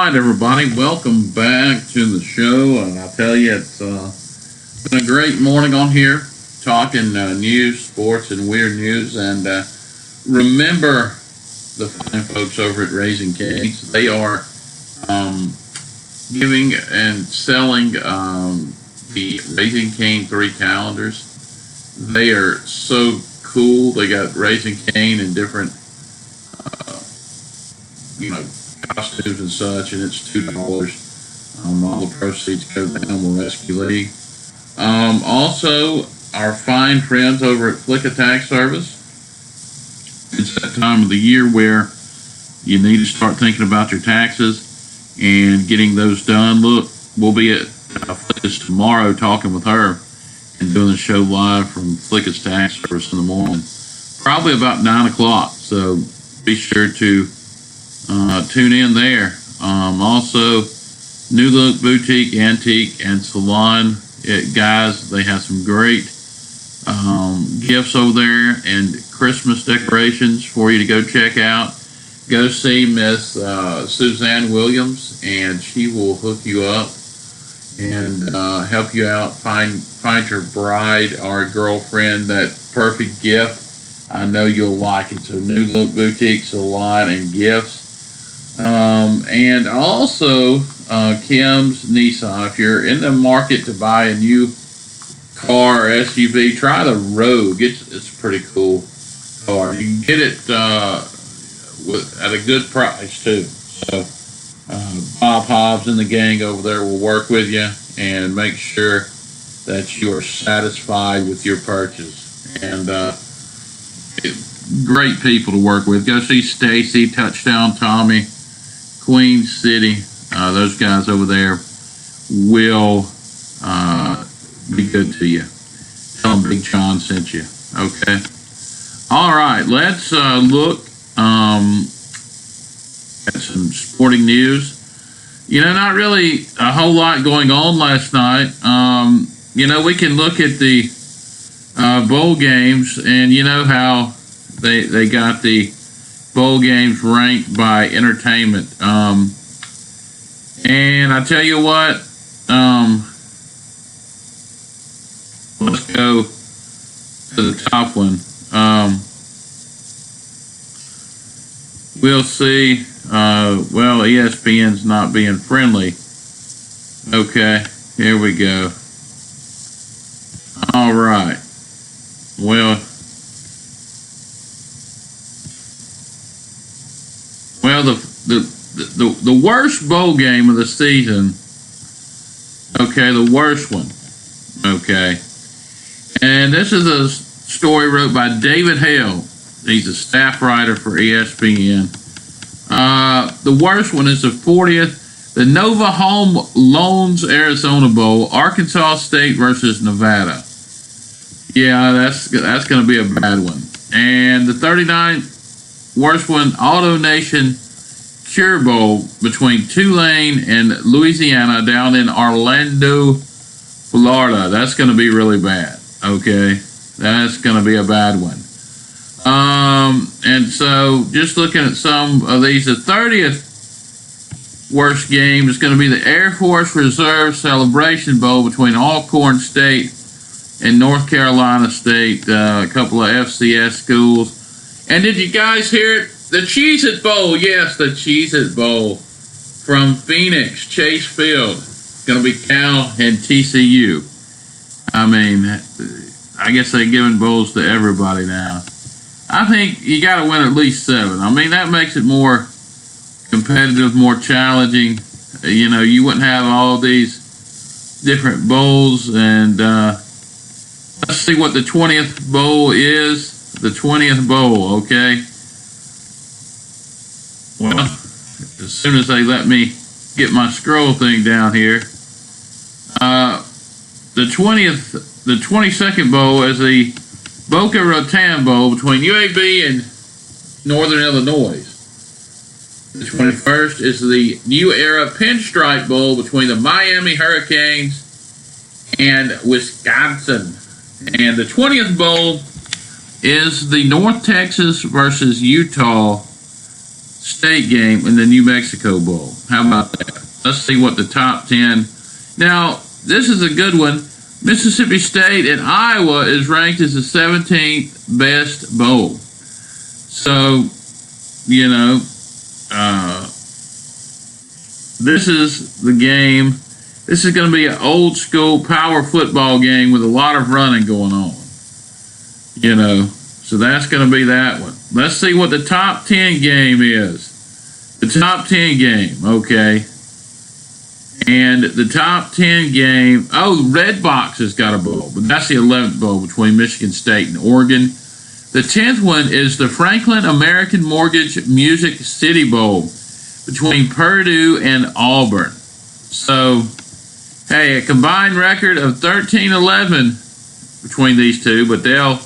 right, everybody, welcome back to the show. And I'll tell you, it's been a great morning on here, talking news, sports, and weird news. And remember the fine folks over at Raising Cane's. They are giving and selling the Raising Cane 3 calendars. They are so cool. They got Raising Cane in different, costumes and such, and it's $2. All the proceeds go to the Animal Rescue League. Also, our fine friends over at Flick Attack Service. It's that time of the year where you need to start thinking about your taxes and getting those done. Look, we'll be at Flicka's tomorrow talking with her and doing the show live from Flicka's Tax Service in the morning, probably about 9 o'clock. So be sure to tune in there. Also, New Look Boutique, Antique, and Salon guys, they have some great gifts over there and Christmas decorations for you to go check out. Go see Miss Suzanne Williams, and she will hook you up and help you out. Find your bride or girlfriend that perfect gift. I know you'll like it. So New Look Boutique, Salon, and Gifts. And also Kim's Nissan. If you're in the market to buy a new car or SUV, try the Rogue. It's a pretty cool car. You can get it at a good price too. So Bob Hobbs and the gang over there will work with you and make sure that you are satisfied with your purchase. And great people to work with. Go see Stacy, Touchdown Tommy, Queen City. Those guys over there will be good to you. Tell them Big John sent you. Okay. All right. Let's look at some sporting news. Not really a whole lot going on last night. We can look at the bowl games, and you know how they got the bowl games ranked by entertainment. And I tell you what, let's go to the top one. We'll see. ESPN's not being friendly. Okay, here we go. All right. The worst bowl game of the season. Okay, the worst one. Okay, and this is a story wrote by David Hale. He's a staff writer for ESPN. The worst one is the 40th, the Nova Home Loans Arizona Bowl, Arkansas State versus Nevada. Yeah, that's going to be a bad one. And the 39th worst one, Auto Nation Cure Bowl between Tulane and Louisiana down in Orlando, Florida. That's going to be really bad. Okay, that's going to be a bad one. And so just looking at some of these, the 30th worst game is going to be the Air Force Reserve Celebration Bowl between Alcorn State and North Carolina State, a couple of FCS schools. And did you guys hear it? The Cheez-It Bowl, yes, the Cheez-It Bowl from Phoenix, Chase Field. It's going to be Cal and TCU. I mean, I guess they're giving bowls to everybody now. I think you got to win at least 7. I mean, that makes it more competitive, more challenging. You wouldn't have all these different bowls. And let's see what the 20th bowl is. The 20th bowl, okay? Well, as soon as they let me get my scroll thing down here, the 22nd bowl is the Boca Raton Bowl between UAB and Northern Illinois. The 21st is the New Era Pinstripe Bowl between the Miami Hurricanes and Wisconsin. And the 20th bowl is the North Texas versus Utah State game in the New Mexico Bowl. How about that? Let's see what the top 10. Now, this is a good one. Mississippi State and Iowa is ranked as the 17th best bowl. So, this is the game. This is going to be an old school power football game with a lot of running going on. So that's going to be that one. Let's see what the top 10 game is. The top 10 game, okay. And the top 10 game, Red Box has got a bowl, but that's the 11th bowl between Michigan State and Oregon. The 10th one is the Franklin American Mortgage Music City Bowl between Purdue and Auburn. So, hey, a combined record of 13-11 between these two, but they'll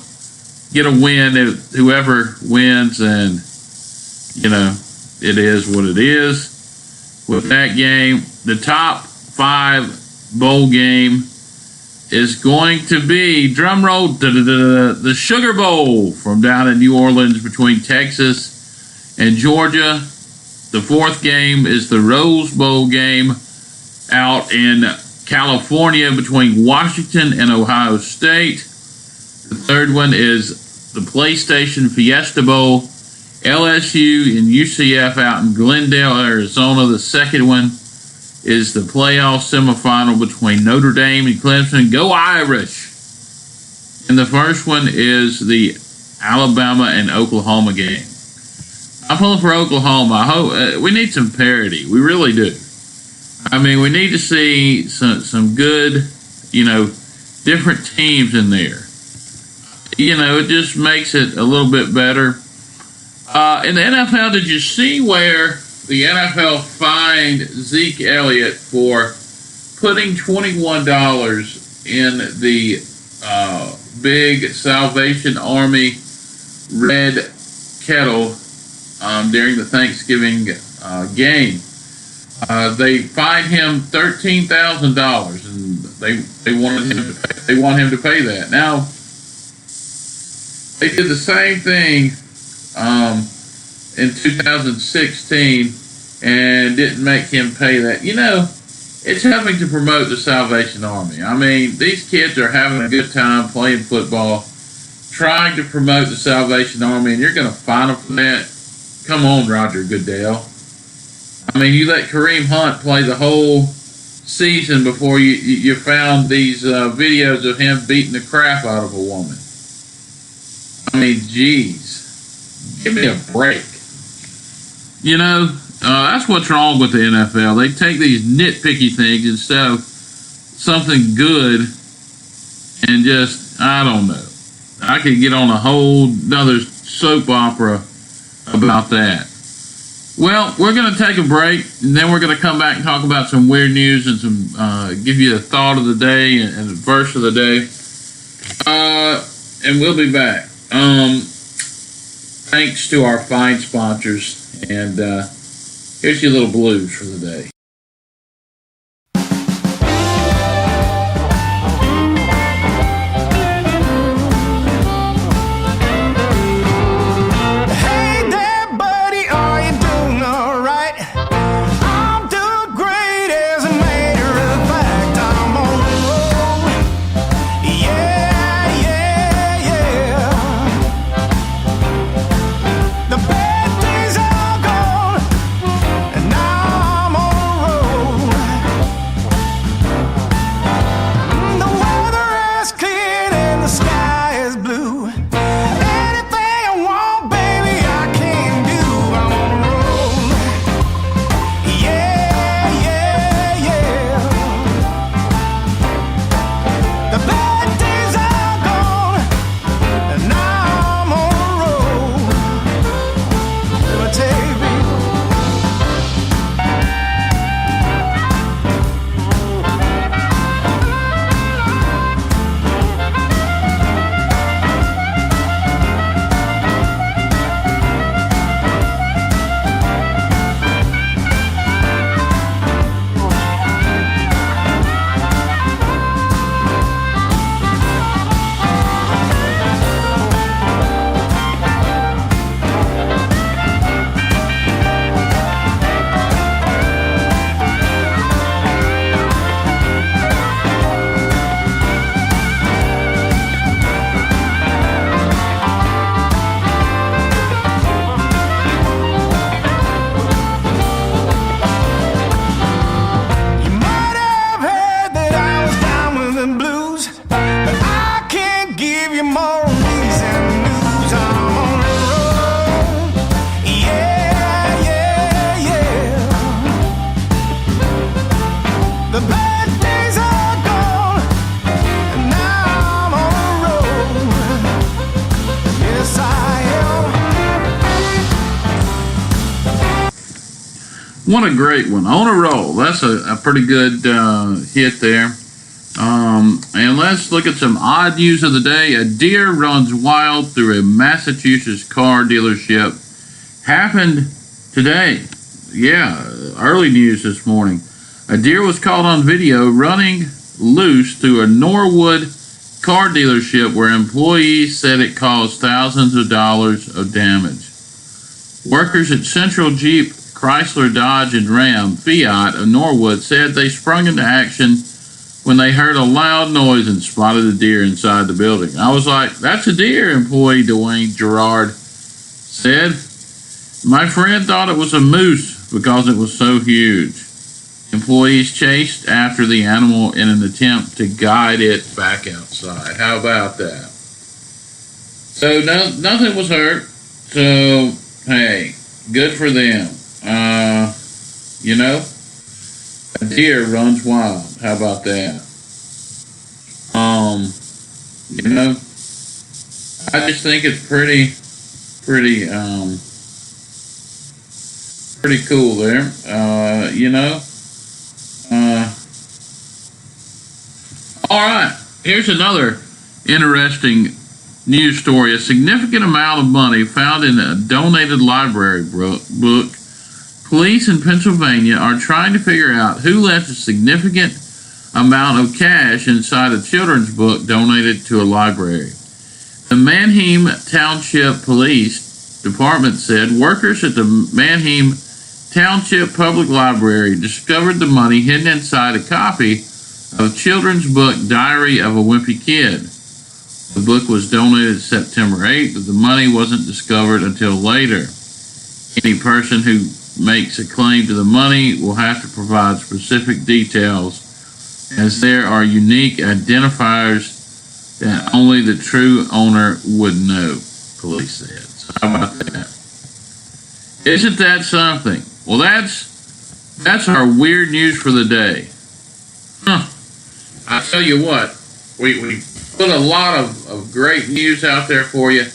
get a win if whoever wins, and, it is what it is. With that game, the top 5 bowl game is going to be, drum roll, the Sugar Bowl from down in New Orleans between Texas and Georgia. The 4th game is the Rose Bowl game out in California between Washington and Ohio State. The 3rd one is the PlayStation Fiesta Bowl, LSU and UCF out in Glendale, Arizona. The 2nd one is the playoff semifinal between Notre Dame and Clemson. Go Irish! And the 1st one is the Alabama and Oklahoma game. I'm pulling for Oklahoma. I hope we need some parity. We really do. I mean, we need to see some good, different teams in there. It just makes it a little bit better. In the NFL, did you see where the NFL fined Zeke Elliott for putting $21 in the big Salvation Army red kettle during the Thanksgiving game? They fined him $13,000, and they want him to pay that. Now, they did the same thing in 2016 and didn't make him pay that. It's helping to promote the Salvation Army. I mean, these kids are having a good time playing football, trying to promote the Salvation Army, and you're going to fine them for that? Come on, Roger Goodell. I mean, you let Kareem Hunt play the whole season before you found these videos of him beating the crap out of a woman. I mean, geez, give me a break. That's what's wrong with the NFL. They take these nitpicky things instead of something good and just, I don't know. I could get on a whole another soap opera about that. Well, we're going to take a break, and then we're going to come back and talk about some weird news and some give you a thought of the day and a verse of the day. And we'll be back. Thanks to our fine sponsors, and here's your little blues for the day. The bad days are gone, and now I'm on The bad days are gone, and now I'm on a roll. Yes, I am. What a great one. On a roll. That's a pretty good hit there. And let's look at some odd news of the day. A deer runs wild through a Massachusetts car dealership. Happened today. Yeah, early news this morning. A deer was caught on video running loose through a Norwood car dealership where employees said it caused thousands of dollars of damage. Workers at Central Jeep, Chrysler, Dodge, and Ram Fiat of Norwood said they sprung into action when they heard a loud noise and spotted a deer inside the building. I was like, that's a deer, employee Dwayne Gerard said. My friend thought it was a moose because it was so huge. Employees chased after the animal in an attempt to guide it back outside. How about that? So nothing was hurt. So, hey, good for them. A deer runs wild. How about that? I just think it's pretty cool there. All right. Here's another interesting news story. A significant amount of money found in a donated library book. Police in Pennsylvania are trying to figure out who left a significant amount of cash inside a children's book donated to a library. The Manheim Township Police Department said workers at the Manheim Township Public Library discovered the money hidden inside a copy of children's book Diary of a Wimpy Kid. The book was donated September 8th, but the money wasn't discovered until later. Any person who makes a claim to the money will have to provide specific details, as there are unique identifiers that only the true owner would know, police said. So how about that? Isn't that something? Well, that's our weird news for the day. I tell you what, we put a lot of great news out there for you.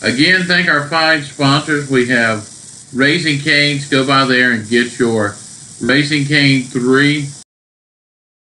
Again, thank our fine sponsors. We have Raising Cane's. Go by there and get your Raising Cane 3